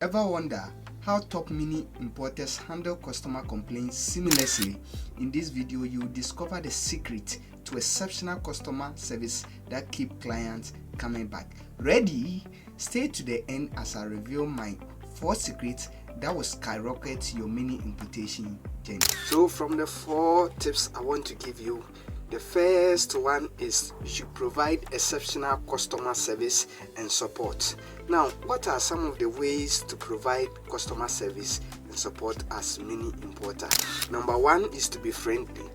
Ever wonder how top mini importers handle customer complaints seamlessly? In this video, you will discover the secret to exceptional customer service that keep clients coming back. Ready? Stay to the end as I reveal my 4 secrets that will skyrocket your mini importation journey. So from the 4 tips I want to give you, the first one is you should provide exceptional customer service and support. Now, what are some of the ways to provide customer service and support as mini importer? Number 1 is to be friendly.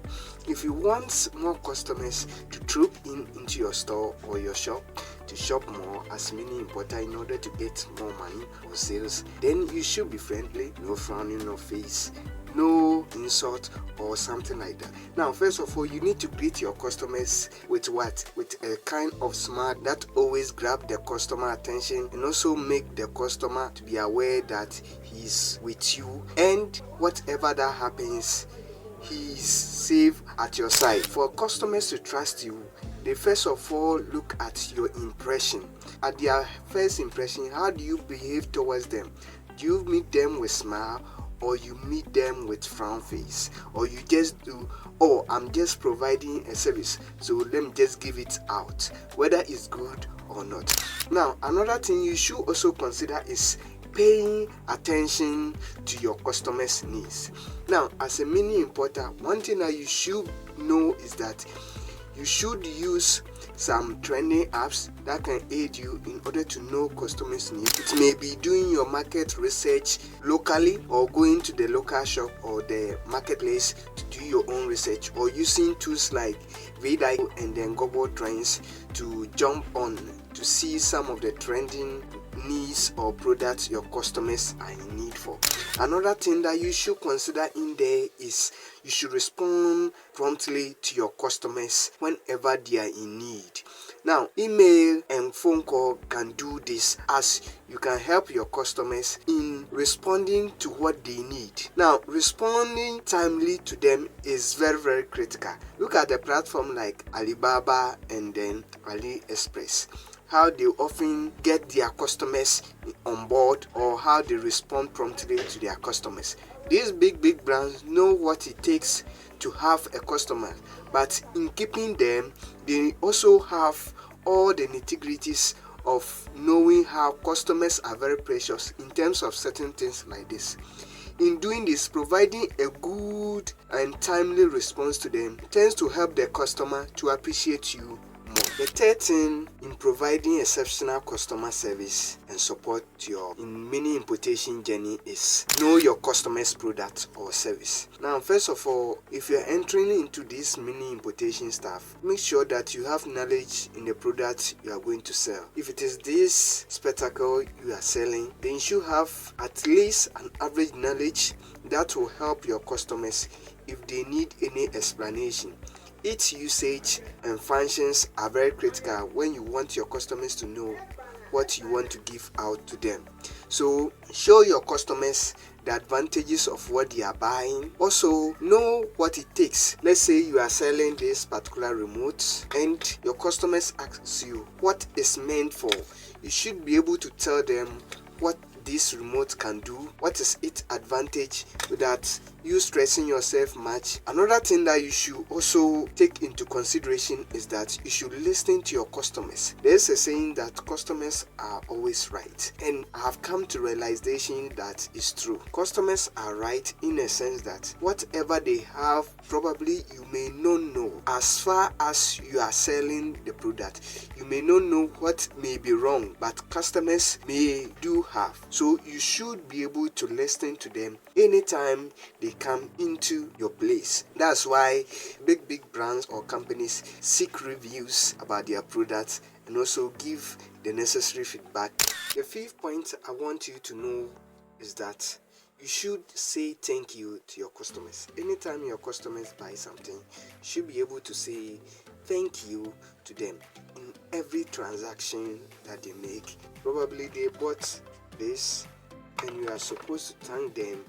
If you want more customers to troop into your store or your shop to shop more as mini importer in order to get more money or sales, then you should be friendly, no frowning, no face, no insult or something like that. Now, first of all, you need to greet your customers with what? With a kind of smile that always grab the customer attention and also make the customer to be aware that he's with you, and whatever that happens, he's safe at your side. For customers to trust you, they first of all look at your impression. At their first impression, how do you behave towards them? Do you meet them with smile, or you meet them with frown face, or you just do, oh, I'm just providing a service, so let me just give it out, whether it's good or not. Now, another thing you should also consider is paying attention to your customers' needs. Now, as a mini importer, one thing that you should know is that you should use some trending apps that can aid you in order to know customers' needs. It may be doing your market research locally, or going to the local shop or the marketplace to do your own research, or using tools like Vidai and then Google Trends to jump on to see some of the trending needs or products your customers are in need for. Another thing that you should consider in there is you should respond promptly to your customers whenever they are in need. Now, email and phone call can do this, as you can help your customers in responding to what they need. Now, responding timely to them is very, very critical. Look at the platform like Alibaba and then AliExpress, how they often get their customers on board, or how they respond promptly to their customers. These big brands know what it takes to have a customer, but in keeping them, they also have all the nitty-gritties of knowing how customers are very precious in terms of certain things like this. In doing this, providing a good and timely response to them tends to help the customer to appreciate you more. The third thing in providing exceptional customer service and support to your mini importation journey is know your customer's product or service. Now, first of all, if you're entering into this mini importation stuff, make sure that you have knowledge in the product you are going to sell. If it is this spectacle you are selling, then you should have at least an average knowledge that will help your customers if they need any explanation. Its usage and functions are very critical when you want your customers to know what you want to give out to them. So show your customers the advantages of what they are buying. Also know what it takes. Let's say you are selling this particular remote and your customers ask you what is meant for. You should be able to tell them what this remote can do, what is its advantage, without you stressing yourself much. Another thing that you should also take into consideration is that you should listen to your customers. There's a saying that customers are always right, and I have come to realization that is true. Customers are right in a sense that whatever they have, probably you may not know. As far as you are selling the product, you may not know what may be wrong, but customers may do have. So you should be able to listen to them anytime they come into your place. That's why big brands or companies seek reviews about their products and also give the necessary feedback. The 5th point I want you to know is that you should say thank you to your customers. Anytime your customers buy something, you should be able to say thank you to them in every transaction that they make. Probably they bought this and you are supposed to thank them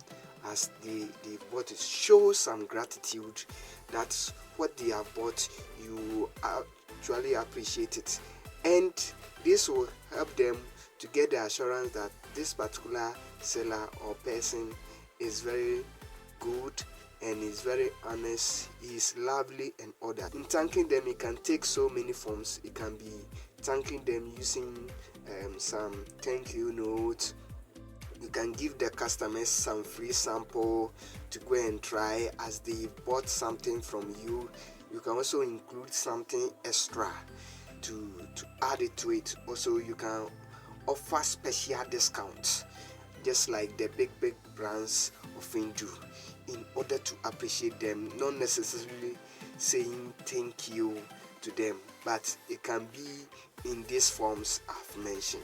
as they bought it. Show some gratitude. That's what they have bought. You actually appreciate it, and this will help them to get the assurance that this particular seller or person is very good and is very honest, is lovely and ordered. In thanking them, it can take so many forms. It can be thanking them using some thank you note. You can give the customers some free sample to go and try as they bought something from you. You can also include something extra to add it to it. Also, you can offer special discounts, just like the big brands often do, in order to appreciate them, not necessarily saying thank you to them, but it can be in these forms I've mentioned.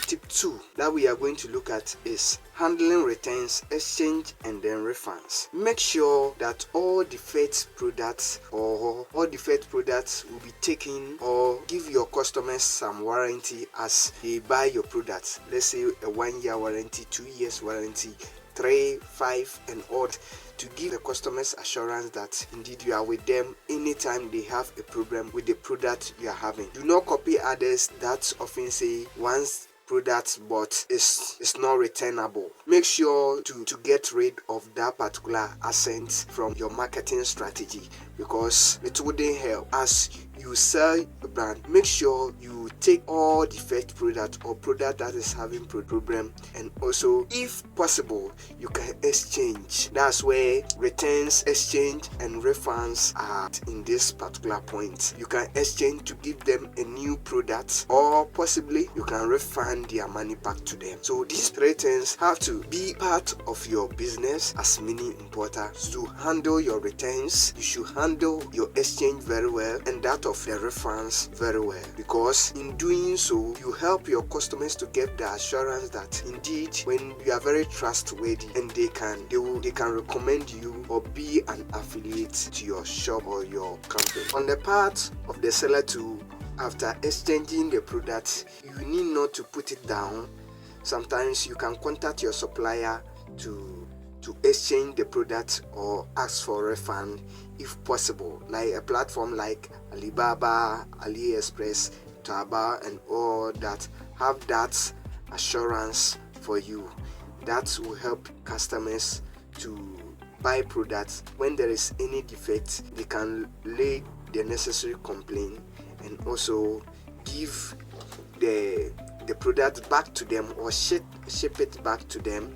Tip 2 that we are going to look at is handling returns, exchange, and then refunds. Make sure that all defect products will be taken, or give your customers some warranty as they buy your products. Let's say a 1-year warranty, 2 years warranty, 3, 5, and odd, to give the customers assurance that indeed you are with them anytime they have a problem with the product you are having. Do not copy others that often say once products but it's not returnable. Make sure to get rid of that particular accent from your marketing strategy, because it wouldn't help. As you sell a brand, make sure you take all defect product or product that is having problem, and also if possible you can exchange. That's where returns, exchange, and refunds are in this particular point. You can exchange to give them a new product, or possibly you can refund their money back to them. So these 3 things have to be part of your business as mini importer. To handle your returns, you should handle your exchange very well, and that of the refunds very well, because in doing so you help your customers to get the assurance that indeed when you are very trustworthy, and they can recommend you or be an affiliate to your shop or your company. On the part of the seller too, after exchanging the product, you need not to put it down. Sometimes you can contact your supplier to exchange the product or ask for refund if possible, like a platform like Alibaba, AliExpress, Taobao, and all that have that assurance for you. That will help customers to buy products. When there is any defect, they can lay the necessary complaint and also give the product back to them, or ship it back to them,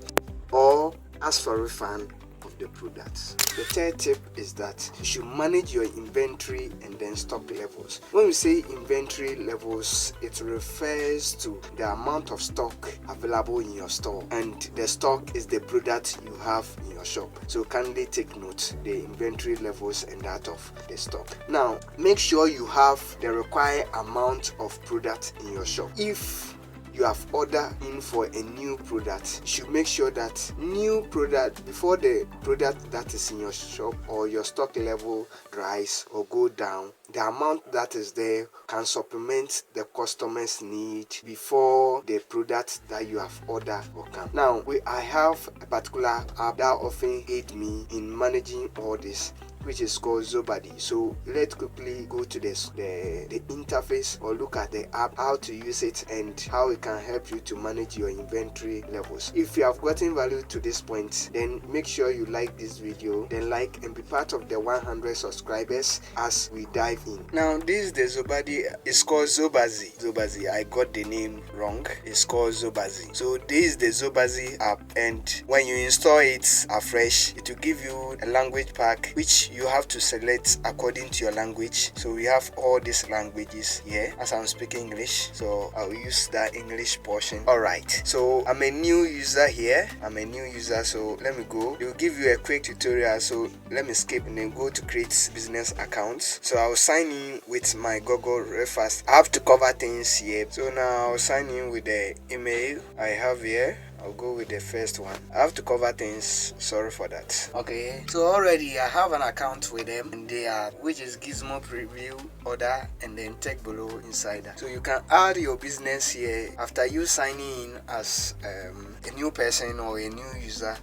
or ask for refund of the products. The third tip is that you should manage your inventory and then stock levels. When we say inventory levels, it refers to the amount of stock available in your store, and the stock is the product you have in your shop. So kindly take note the inventory levels and that of the stock. Now make sure you have the required amount of product in your shop. If you have ordered in for a new product, you should make sure that new product, before the product that is in your shop or your stock level rise or go down, the amount that is there can supplement the customer's need before the product that you have ordered will come. Now I have a particular app that often aid me in managing all this, which is called Zobody. So let's quickly go to the interface, or look at the app, how to use it, and how it can help you to manage your inventory levels. If you have gotten value to this point, then make sure you like this video, then like and be part of the 100 subscribers as we dive in. Now this is the Zobody. It's called Zobazi. I got the name wrong. It's called Zobazi. So this is the Zobazi app, and when you install it afresh, it will give you a language pack which you have to select according to your language. So we have all these languages here, as I'm speaking English, so I'll use that English portion. Alright, so I'm a new user here. So let me go. They will give you a quick tutorial, so let me skip and then go to create business accounts. So I'll sign in with my Google first. I have to cover things here. So now I'll sign in with the email I have here. I'll go with the first one. I have to cover things, sorry for that. Okay, so already I have an account with them, and they are, which is Gizmo Preview, Order, and then Tech Below Insider. So you can add your business here after you signing in as a new person or a new user.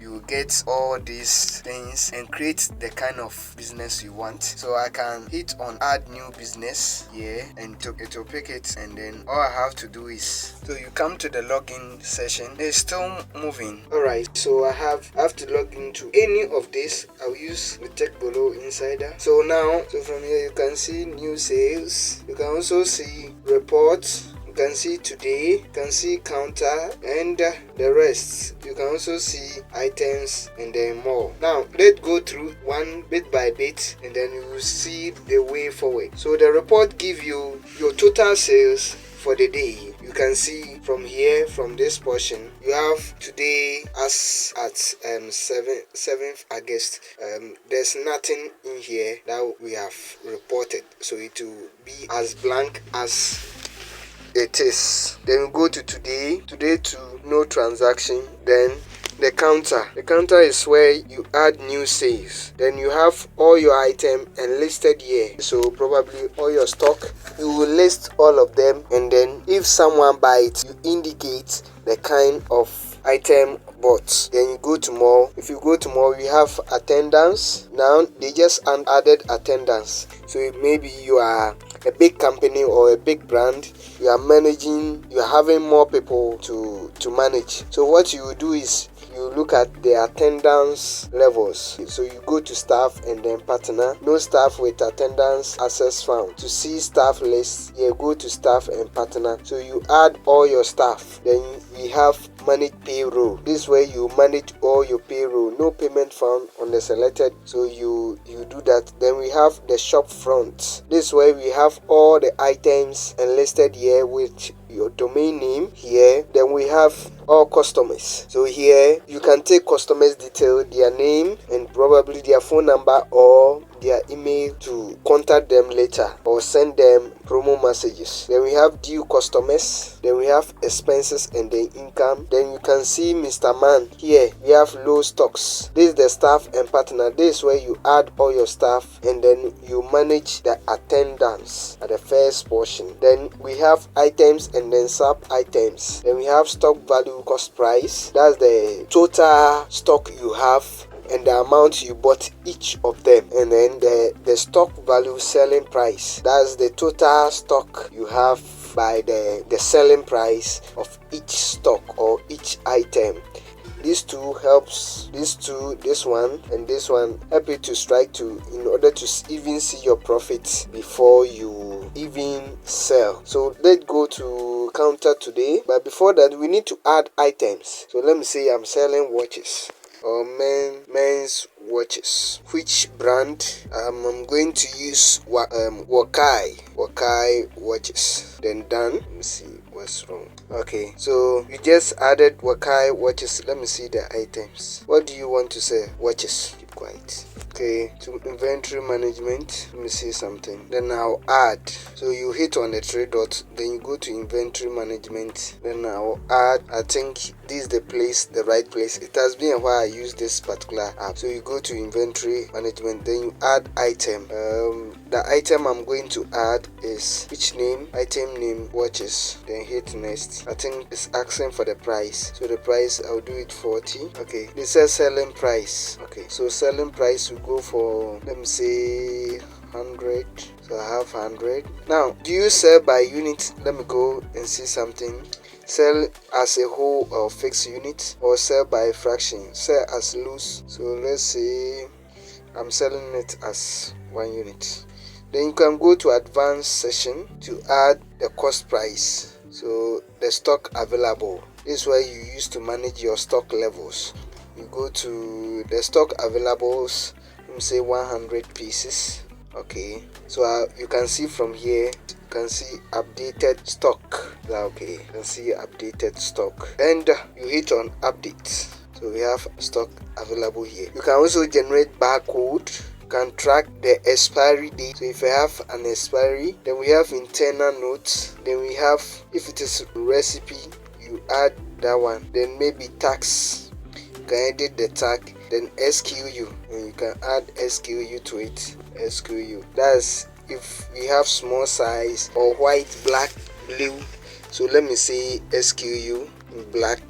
you will get all these things and create the kind of business you want. So I can hit on add new business here, and it will pick it, and then all I have to do is, so you come to the login session. It's still moving. Alright, so I have to log into any of this. I'll use the Tech Below Insider. So now, from here you can see new sales. You can also see reports. You can see today, you can see counter, and the rest. You can also see items and then more. Now let's go through one bit by bit, and then you will see the way forward. So the report gives you your total sales for the day. You can see from here, from this portion, you have today as at 7th August. There's nothing in here that we have reported, so it will be as blank as it is. Then we go to today to no transaction. Then the counter is where you add new sales. Then you have all your item and listed here, so probably all your stock, you will list all of them, and then if someone buys, you indicate the kind of item bought. Then you go to more. If you go to more, you have attendance. Now they just added attendance, so maybe you are a big company or a big brand, you are having more people to manage. So what you do is you look at the attendance levels. So you go to staff and then partner. No staff with attendance access found. To see staff list, you go to staff and partner. So you add all your staff. Then we have manage payroll. This way you manage all your payroll. No payment found on the selected, so you do that. Then we have the shop front. This way we have all the items enlisted here with your domain name here. Then we have all customers. So here you can take customers detail, their name and probably their phone number or their email to contact them later or send them promo messages. Then we have due customers. Then we have expenses and then income. Then you can see Mr. Man here. We have low stocks. This is the staff and partner. This is where you add all your staff and then you manage the attendance at the first portion. Then we have items and then sub items. Then we have stock value cost price. That's the total stock you have and the amount you bought each of them, and then the stock value selling price. That's the total stock you have by the selling price of each stock or each item. These two helps, this one and this one help you to strike to in order to even see your profits before you even sell. So let's go to counter today, but before that we need to add items. So let me say I'm selling watches or men's watches. Which brand? I'm going to use Wakai watches. Then done. Let me see what's wrong. Okay, so you just added Wakai watches. Let me see the items. What do you want to say? Watches. Keep quiet. Okay, to inventory management, let me see something. Then I'll add. So you hit on the three dots, then you go to inventory management. Then I'll add. I think this is the right place. It has been a while I use this particular app. So you go to inventory management, then you add item. The item I'm going to add is which name? Item name watches. Then hit next. I think it's asking for the price. So the price, I'll do it 40. Okay, this says selling price. Okay, so selling price will go for, let me say 100. So I have 100. Now, do you sell by unit? Let me go and see something. Sell as a whole or fixed unit, or sell by fraction. Sell as loose. So let's say I'm selling it as 1 unit. Then you can go to advanced section to add the cost price. So the stock available. This is where you use to manage your stock levels. You go to the stock availables. Let me say 100 pieces. Okay, so you can see from here, you can see updated stock. Okay, you can see updated stock, and you hit on update. So we have stock available here. You can also generate barcode. You can track the expiry date. So if you have an expiry, then we have internal notes. Then we have, if it is recipe, you add that one. Then maybe tax. You can edit the tag. Then SKU, and you can add SKU to it. SKU. That's if we have small size or white, black, blue. So let me say SKU black.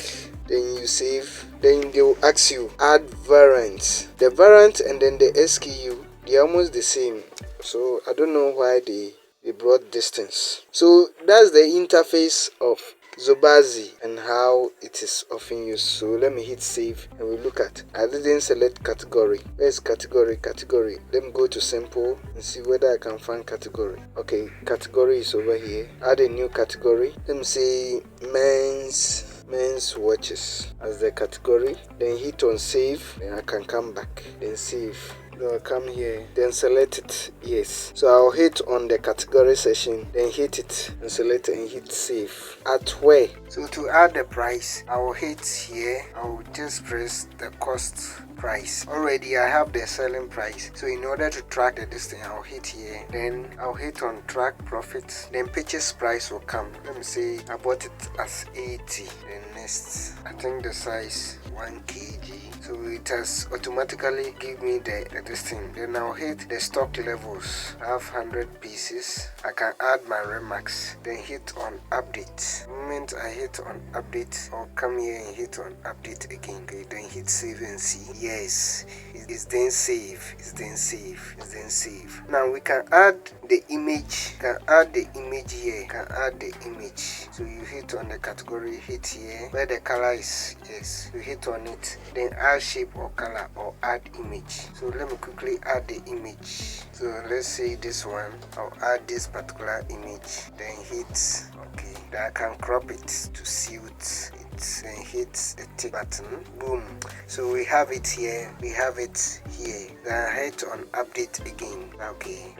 then you save, then they will ask you add variant. The variant and then the SKU, they're almost the same, so I don't know why they brought distance. So that's the interface of Zobazi and how it is often used. So let me hit save and we look at. I didn't select category. Where's category? Category. Let me go to simple and see whether I can find category. Okay, category is over here. Add a new category. Let me say men's watches as the category. Then hit on save. Then I can come back. Then save. I'll come here, then select it, yes. So I'll hit on the category section, then hit it and select it and hit save. At where? So to add the price, I'll hit here, I'll just press the cost price. Already I have the selling price, so in order to track the distance, I'll hit here, then I'll hit on track profit, then purchase price will come. Let me say I bought it as 80, then next, I think the size 1 kg, so it has automatically give me the thing. Then I'll hit the stock levels. I have 100 pieces. I can add my remarks, then hit on update. The moment I hit on update, I'll come here and hit on update again. Okay, then hit save and see. Yes, it's then save, it's then save, it's then save. Now we can add the image, can add the image here, can add the image. So you hit on the category, hit here where the color is, yes, you hit on it, then add shape or color or add image. So let me quickly add the image. So let's say this one, I'll add this particular image, then hit okay, then I can crop it to suit it, then hit the tick button, boom. So we have it here, we have it here. Then I hit on update again. Okay,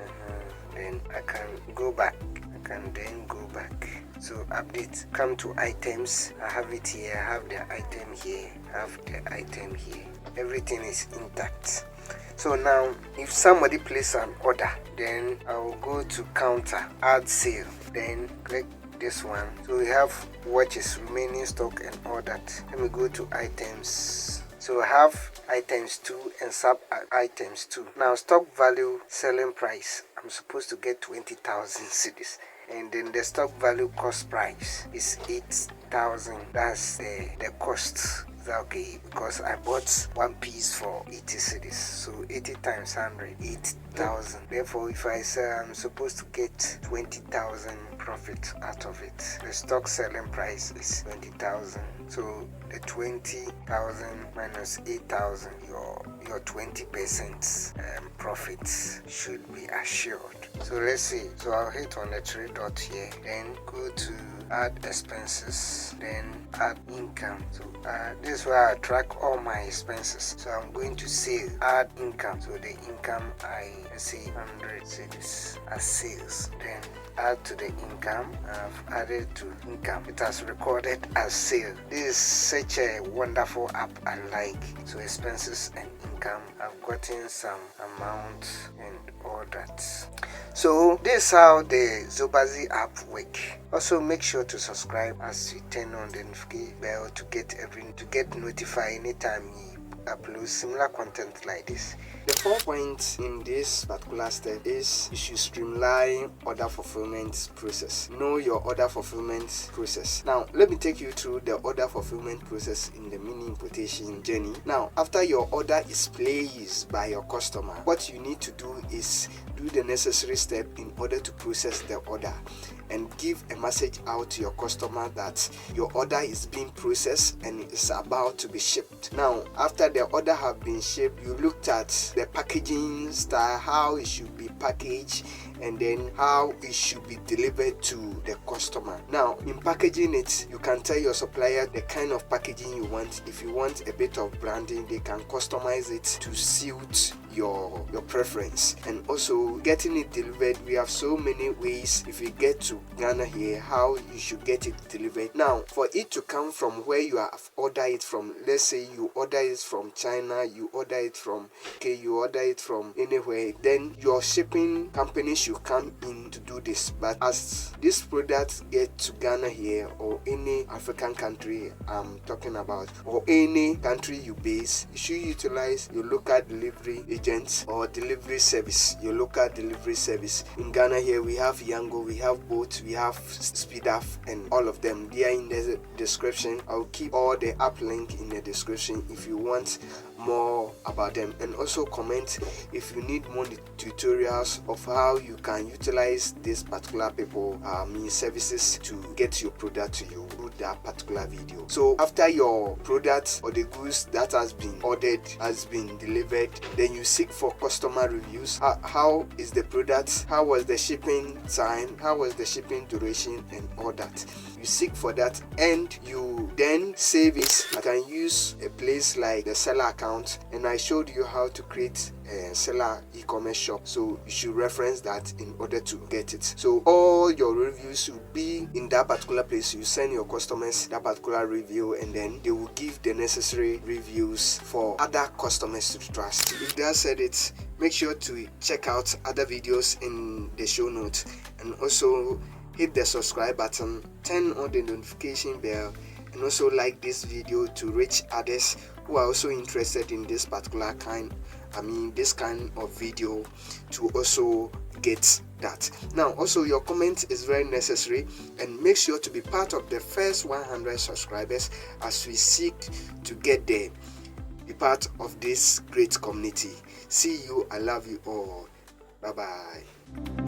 then I can go back, I can then go back. So update, come to items, I have it here, I have the item here, I have the item here, everything is intact. So now if somebody places an order, then I will go to counter, add sale, then click this one. So we have watches, remaining stock and all that. Let me go to items. So I have items 2 and sub items 2. Now stock value, selling price, I'm supposed to get 20,000 cedis. And then the stock value cost price is 8,000. That's the cost. Okay, because I bought one piece for 80 cedis, so 80 times 100, 8,000. Therefore, if I say I'm supposed to get 20,000 profit out of it, the stock selling price is 20,000. So the 20,000 minus 8,000, your 20% profit should be assured. So let's see. So I'll hit on the 3 dot here, then go to add expenses, then add income. So this is where I track all my expenses. So I'm going to say add income. So the income, let's say 100 cedis as sales, then add to the income. I've added to income, it has recorded as sale. This is such a wonderful app, I like. So expenses and income, I've gotten some amount and all that. So this is how the Zobazi app work. Also make sure to subscribe as you turn on the notification bell to get notified anytime you upload similar content like this. The 4 points in this particular step is you should streamline order fulfillment process. Know your order fulfillment process. Now let me take you through the order fulfillment process in the mini importation journey. Now after your order is placed by your customer, what you need to do is do the necessary step in order to process the order and give a message out to your customer that your order is being processed and is about to be shipped. Now after the order have been shipped, you looked at the packaging style, how it should be packaged, and then how it should be delivered to the customer. Now in packaging it, you can tell your supplier the kind of packaging you want. If you want a bit of branding, they can customize it to suit your preference. And also getting it delivered, we have so many ways. If you get to Ghana here, how you should get it delivered. Now for it to come from where you have ordered it from, let's say you order it from China, you order it from UK, you order it from anywhere, then your shipping company should come in to do this. But as this product get to Ghana here, or any African country I'm talking about, or any country you base, you should utilize your local delivery agent or delivery service, your local delivery service. In Ghana here we have Yango, we have Bolt, we have Speedup, and all of them. They are in the description. I'll keep all the app link in the description if you want more about them. And also comment if you need more tutorials of how you can utilize this particular people services to get your product to you through that particular video. So after your product or the goods that has been ordered has been delivered, then you seek for customer reviews. How is the product, how was the shipping time, how was the shipping duration, and all that. You seek for that and you then save it. I can use a place like the seller account, and I showed you how to create a seller e-commerce shop, so you should reference that in order to get it. So all your reviews will be in that particular place. You send your customers that particular review, and then they will give the necessary reviews for other customers to trust. With that said, it make sure to check out other videos in the show notes, and also hit the subscribe button, turn on the notification bell, and also like this video to reach others who are also interested in this particular kind of video to also get that. Now also your comment is very necessary, and make sure to be part of the first 100 subscribers as we seek to get there. Be part of this great community. See you. I love you all. Bye bye.